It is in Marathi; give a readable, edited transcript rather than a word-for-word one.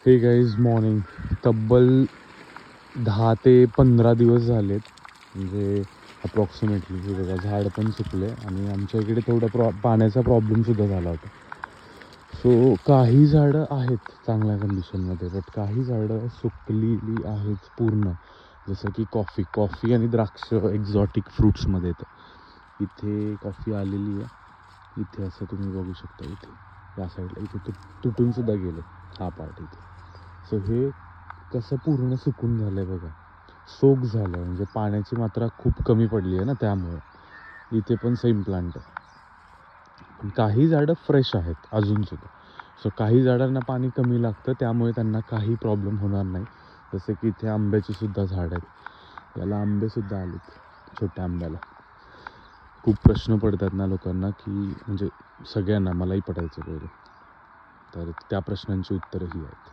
हे गाईज मॉर्निंग. तब्बल 10 ते 15 दिवस झालेत, म्हणजे अप्रॉक्सिमेटली. हे बघा, झाड पण सुकले आणि आमच्या इकडे थोडा पाण्याचा प्रॉब्लेमसुद्धा झाला होता. सो काही झाडं आहेत चांगल्या कंडिशनमध्ये, बट काही झाडं सुकलेली आहेत पूर्ण. जसं की कॉफी आणि द्राक्ष एक्झॉटिक फ्रूट्समध्ये येतं. इथे कॉफी आलेली आहे. इथे असं तुम्ही बघू शकता, इथे या साईडला इथे तुटूनसुद्धा गेलं हा पार्ट इथे. सो हे कसं पूर्ण सुकून झालं आहे बघा, सोक झालं आहे, म्हणजे पाण्याची मात्रा खूप कमी पडली आहे ना, त्यामुळे इथे पण सेम प्लांट आहे. पण काही झाडं फ्रेश आहेत अजूनसुद्धा. सो काही झाडांना पाणी कमी लागतं, त्यामुळे त्यांना काही प्रॉब्लेम होणार नाही. जसे की इथे आंब्याची सुद्धा झाड आहेत, याला आंबेसुद्धा आलेत, छोट्या आंब्याला. खूप प्रश्न पडतात ना लोकांना, की म्हणजे सगळ्यांना, मलाही पडायचं पहिले, तर त्या प्रश्नांची उत्तरं ही आहेत.